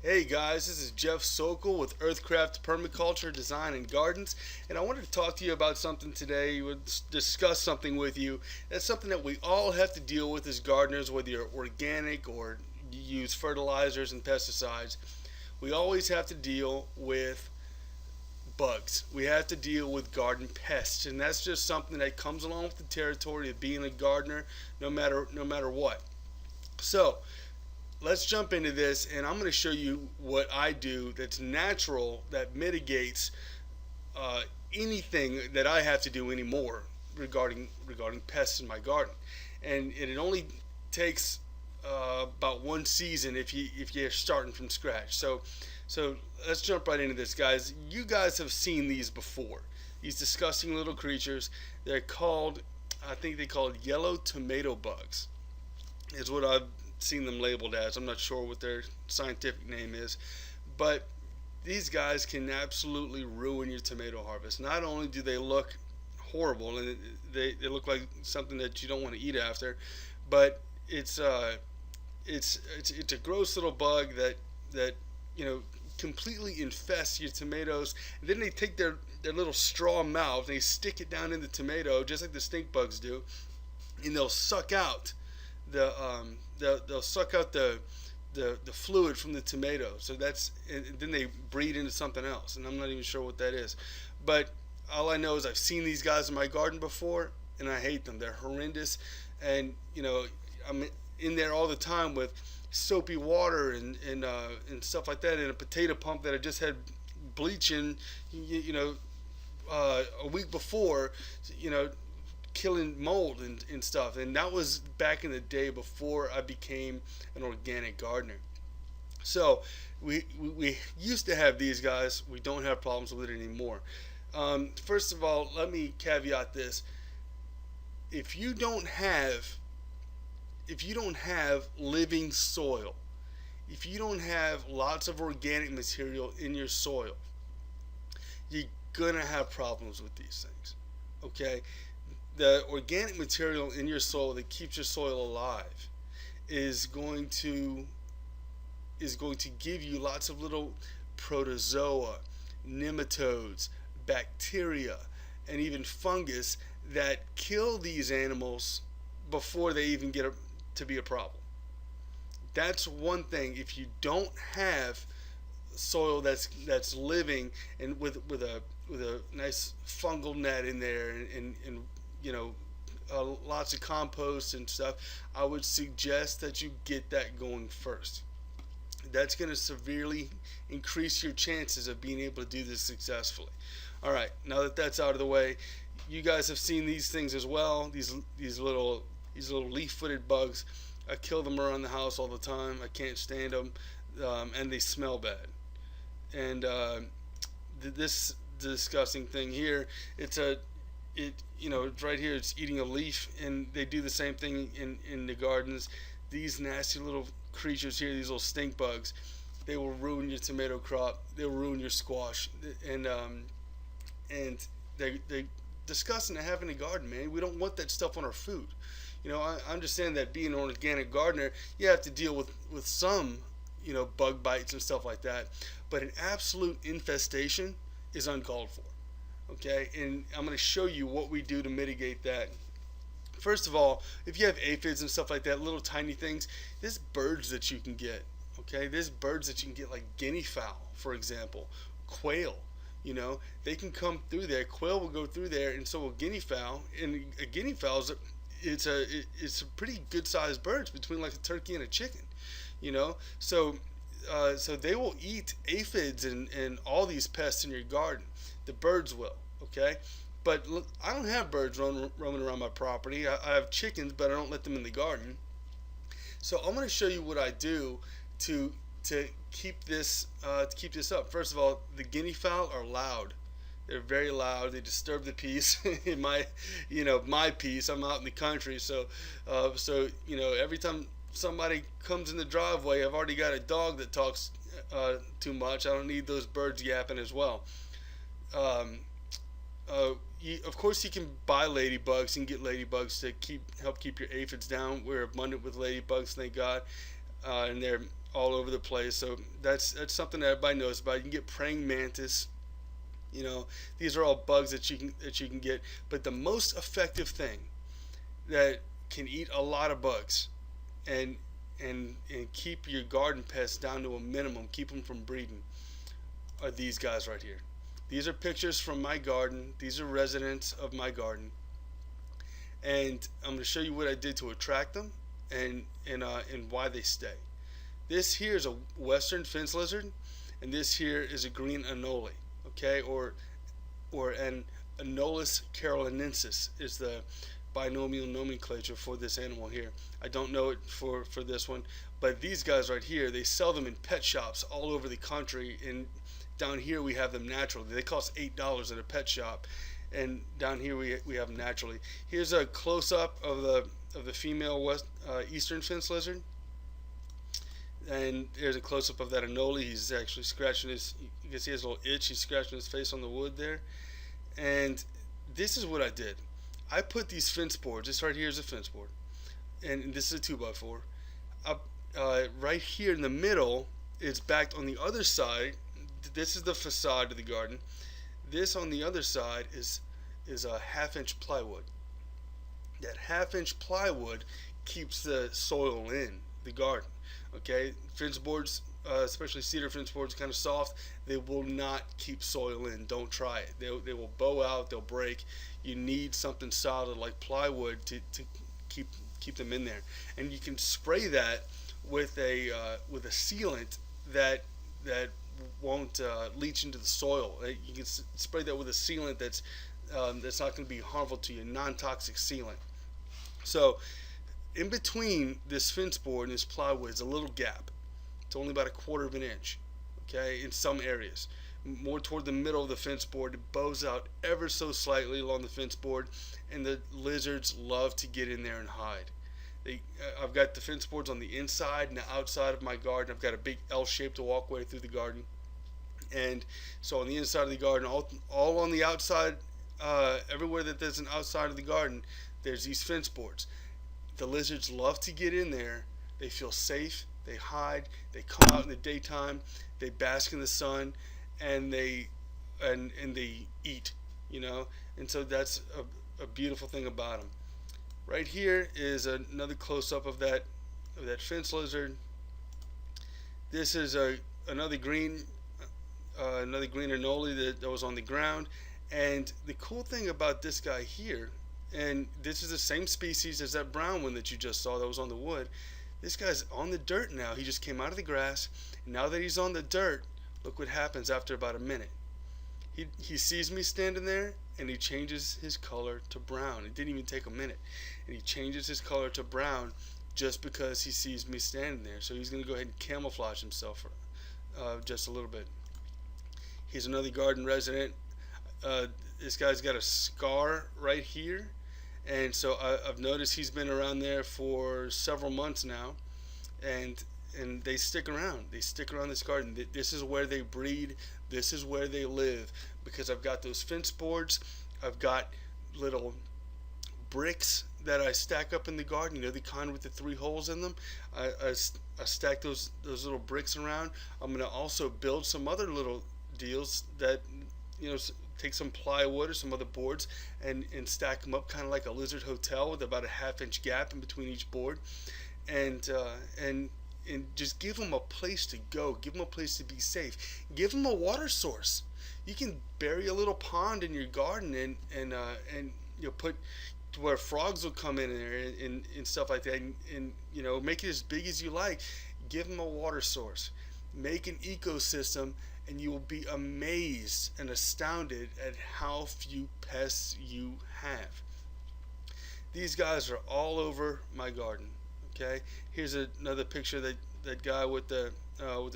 Hey guys, this is Jeff Sokol with EarthCraft Permaculture Design and Gardens, and I wanted to talk to you about something today. Discuss something with you. That's something that we all have to deal with as gardeners, whether you're organic or you use fertilizers and pesticides. We always have to deal with bugs. We have to deal with garden pests, and that's just something that comes along with the territory of being a gardener, no matter what. So, let's jump into this, and I'm going to show you what I do that's natural, that mitigates uh, anything that I have to do anymore regarding pests in my garden. And it only takes about one season if you're starting from scratch. So let's jump right into this, guys. You guys have seen these before. These disgusting little creatures. They're called, I think they called yellow tomato bugs. Is what I've seen them labeled as. I'm not sure what their scientific name is, but these guys can absolutely ruin your tomato harvest. Not only do they look horrible and they look like something that you don't want to eat after, but it's a gross little bug that you know completely infests your tomatoes. And then they take their little straw mouth and they stick it down in the tomato just like the stink bugs do, and they'll suck out they'll suck out the fluid from the tomato. So and then they breed into something else, and I'm not even sure what that is. But all I know is I've seen these guys in my garden before, and I hate them. They're horrendous, and I'm in there all the time with soapy water and stuff like that, and a potato pump that I just had bleach in, a week before, you know, killing mold and stuff. And that was back in the day before I became an organic gardener. So we used to have these guys. We don't have problems with it anymore. First of all, let me caveat this. If you don't have if you don't have living soil, if you don't have lots of organic material in your soil, you're gonna have problems with these things. Okay? The organic material in your soil that keeps your soil alive is going to give you lots of little protozoa, nematodes, bacteria, and even fungus that kill these animals before they even to be a problem. That's one thing. If you don't have soil that's living and with a nice fungal net in there and you know lots of compost and stuff, I would suggest that you get that going first. That's going to severely increase your chances of being able to do this successfully. All right, now that that's out of the way, you guys have seen these things as well. These little leaf-footed bugs. I kill them around the house all the time. I can't stand them, and they smell bad. And this disgusting thing here, it's right here. It's eating a leaf, and they do the same thing in the gardens. These nasty little creatures here, these little stink bugs, they will ruin your tomato crop. They'll ruin your squash, and they disgusting to have in the garden, man. We don't want that stuff on our food. I understand that being an organic gardener, you have to deal with some, bug bites and stuff like that. But an absolute infestation is uncalled for. Okay, and I'm going to show you what we do to mitigate that. First of all, if you have aphids and stuff like that, little tiny things, there's birds that you can get. Okay, there's birds that you can get like guinea fowl, for example, quail. They can come through there. Quail will go through there, and so will guinea fowl. And a guinea fowl it's a pretty good sized bird. It's between like a turkey and a chicken. So they will eat aphids and all these pests in your garden. The birds will. Okay. But look, I don't have birds roaming around my property. I have chickens, but I don't let them in the garden. So I'm going to show you what I do to keep this up. First of all, the guinea fowl are loud. They're very loud. They disturb the peace in my peace. I'm out in the country, so every time somebody comes in the driveway, I've already got a dog that talks too much. I don't need those birds yapping as well. Um, of course, you can buy ladybugs and get ladybugs to help keep your aphids down. We're abundant with ladybugs, thank God. and they're all over the place. So that's something that everybody knows about. You can get praying mantis. You know, these are all bugs that you can get. But the most effective thing that can eat a lot of bugs and and keep your garden pests down to a minimum, keep them from breeding, are these guys right here. These are pictures from my garden. These are residents of my garden, and I'm going to show you what I did to attract them and why they stay. This here is a western fence lizard, and this here is a green anole, okay, or an Anolis carolinensis is the binomial nomenclature for this animal here. I don't know it for this one, but these guys right here, they sell them in pet shops all over the country, and down here we have them naturally. They cost $8 at a pet shop, and down here we have them naturally. Here's a close-up of the female eastern fence lizard, and there's a close-up of that anole. He's actually scratching his, you can see his little itch, he's scratching his face on the wood there. And this is what I did. I put these fence boards, this right here is a fence board, and this is a 2x4. Up right here in the middle, it's backed on the other side. This is the facade of the garden. This on the other side is a 1/2-inch plywood. That 1/2-inch plywood keeps the soil in the garden. Okay, fence boards, especially cedar fence boards, kind of soft. They will not keep soil in. Don't try it. They will bow out. They'll break. You need something solid like plywood to keep them in there. And you can spray that with a sealant that won't leach into the soil. You can spray that with a sealant that's not going to be harmful to you, non-toxic sealant. So in between this fence board and this plywood is a little gap. It's only about 1/4 of an inch, okay, in some areas. More toward the middle of the fence board, it bows out ever so slightly along the fence board, and the lizards love to get in there and hide. I've got the fence boards on the inside and the outside of my garden. I've got a big L-shaped walkway through the garden, and so on the inside of the garden, all on the outside, everywhere that there's an outside of the garden, there's these fence boards. The lizards love to get in there. They feel safe. They hide. They come out in the daytime. They bask in the sun, and they eat. You know, and so that's a beautiful thing about them. Right here is another close-up of that fence lizard. This is another green anole that was on the ground. And the cool thing about this guy here, and this is the same species as that brown one that you just saw that was on the wood. This guy's on the dirt now. He just came out of the grass. And now that he's on the dirt, look what happens after about a minute. He sees me standing there, and he changes his color to brown. It didn't even take a minute. And he changes his color to brown just because he sees me standing there. So he's going to go ahead and camouflage himself just a little bit. He's another garden resident. This guy's got a scar right here. And so I've noticed he's been around there for several months now. And they stick around. They stick around this garden. This is where they breed. This is where they live, because I've got those fence boards. I've got little bricks that I stack up in the garden. You know, the kind with the 3 holes in them. I stack those little bricks around. I'm going to also build some other little deals that, you know, take some plywood or some other boards and stack them up kind of like a lizard hotel with about a 1/2-inch gap in between each board, and just give them a place to go, give them a place to be safe, give them a water source. You can bury a little pond in your garden and you know, put to where frogs will come in there and stuff like that, and you know, make it as big as you like. Give them a water source, make an ecosystem, and you will be amazed and astounded at how few pests you have. These guys are all over my garden. Okay, here's another picture of that guy with the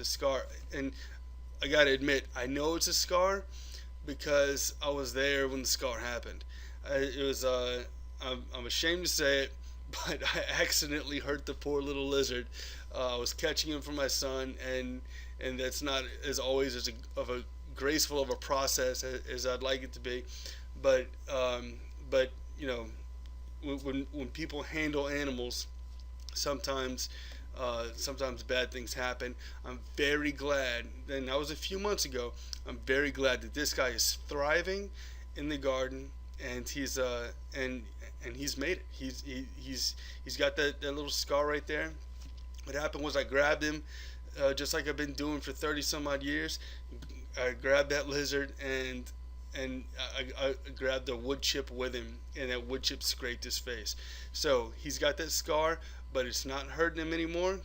scar, and I gotta admit, I know it's a scar because I was there when the scar happened. I'm ashamed to say it, but I accidentally hurt the poor little lizard. I was catching him for my son, and that's not as always of a graceful of a process as I'd like it to be, but you know, when people handle animals, sometimes Sometimes bad things happen. I'm very glad, and that was a few months ago. I'm very glad that this guy is thriving in the garden, and he's made it. He's got that little scar right there. What happened was I grabbed him, just like I've been doing for 30 some odd years. I grabbed that lizard and I grabbed a wood chip with him, and that wood chip scraped his face. So he's got that scar, but it's not hurting him anymore.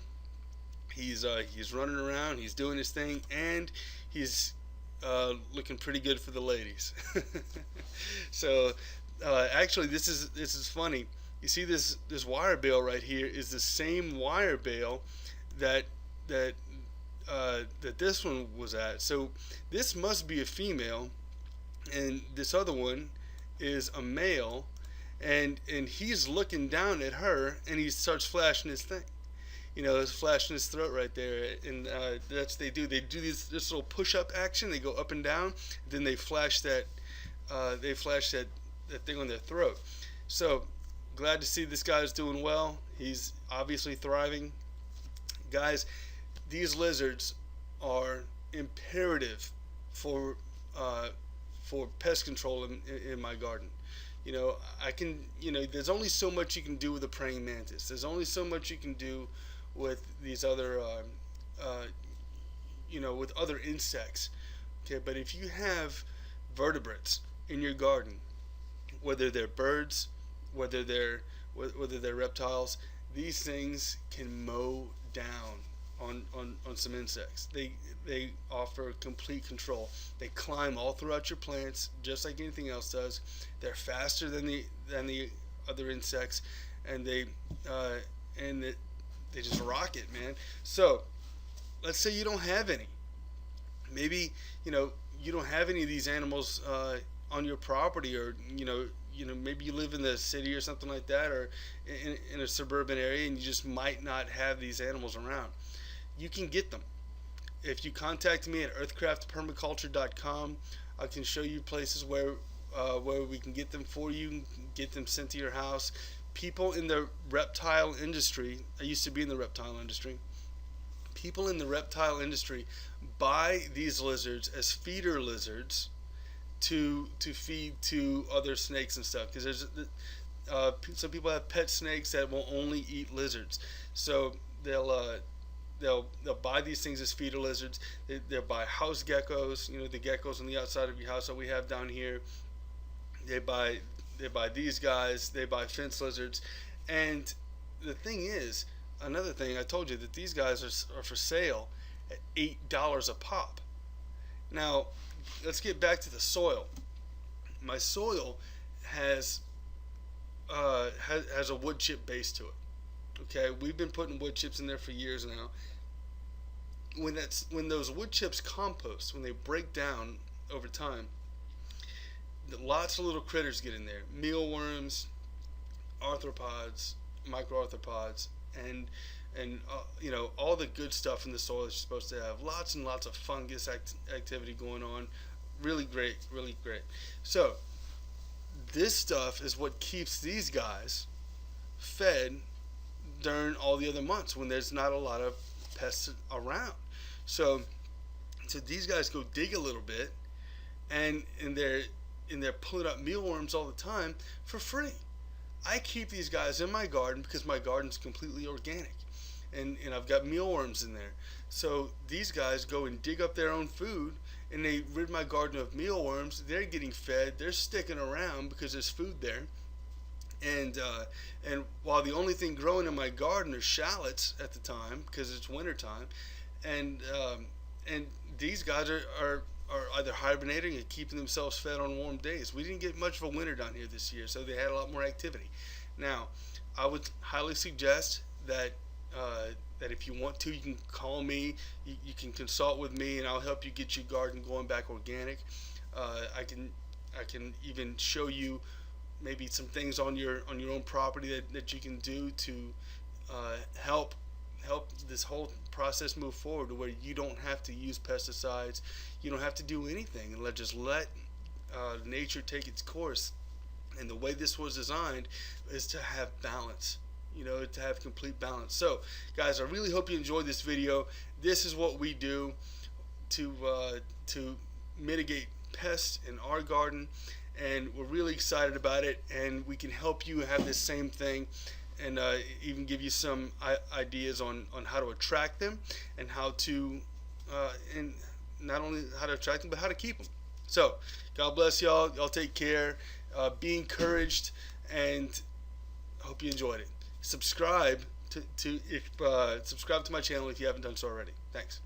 He's running around, he's doing his thing, and he's looking pretty good for the ladies. So actually, this is funny. You see this wire bale right here is the same wire bale that that that this one was at. So this must be a female, and this other one is a male, and he's looking down at her, and he starts flashing his thing. It's flashing his throat right there, and that's what they do. They do this little push-up action. They go up and down, then they flash that that thing on their throat. So glad to see this guy's doing well. He's obviously thriving. Guys, these lizards are imperative for pest control in my garden. I can, there's only so much you can do with a praying mantis. There's only so much you can do with these other, with other insects. Okay, but if you have vertebrates in your garden, whether they're birds, whether they're reptiles, these things can mow down on some insects. They offer complete control. They climb all throughout your plants just like anything else does. They're faster than the other insects, and they just rock it, man. So let's say you don't have any. Maybe you don't have any of these animals on your property, or maybe you live in the city or something like that, or in a suburban area, and you just might not have these animals around. You can get them. If you contact me at earthcraftpermaculture.com, I can show you places where we can get them for you, get them sent to your house. People in the reptile industry, I used to be in the reptile industry, people in the reptile industry buy these lizards as feeder lizards to feed to other snakes and stuff, because there's some people have pet snakes that will only eat lizards, so they'll buy these things as feeder lizards. They'll buy house geckos, the geckos on the outside of your house that we have down here. They buy these guys. They buy fence lizards. And the thing is, another thing, I told you that these guys are for sale at $8 a pop. Now, let's get back to the soil. My soil has a wood chip base to it. Okay, we've been putting wood chips in there for years now. When those wood chips compost, when they break down over time, lots of little critters get in there. Mealworms, arthropods, microarthropods, and all the good stuff in the soil that you're supposed to have. Lots and lots of fungus activity going on. Really great, really great. So this stuff is what keeps these guys fed during all the other months when there's not a lot of pests around. So these guys go dig a little bit, and they're pulling up mealworms all the time for free. I keep these guys in my garden because my garden's completely organic, and I've got mealworms in there. So these guys go and dig up their own food, and they rid my garden of mealworms. They're getting fed. They're sticking around because there's food there. And while the only thing growing in my garden are shallots at the time because it's winter time, and these guys are either hibernating or keeping themselves fed on warm days. We didn't get much of a winter down here this year, so they had a lot more activity. Now, I would highly suggest that if you want to, you can call me. You can consult with me, and I'll help you get your garden going back organic. I can even show you maybe some things on your own property that you can do to help this whole process move forward to where you don't have to use pesticides. You don't have to do anything, and just let nature take its course. And the way this was designed is to have balance. to have complete balance. So guys, I really hope you enjoyed this video. This is what we do to mitigate pests in our garden, and we're really excited about it, and we can help you have this same thing, and even give you some ideas on how to attract them, and how to and not only how to attract them, but how to keep them. So God bless y'all. Y'all take care. Be encouraged, and I hope you enjoyed it. Subscribe subscribe to my channel if you haven't done so already. Thanks.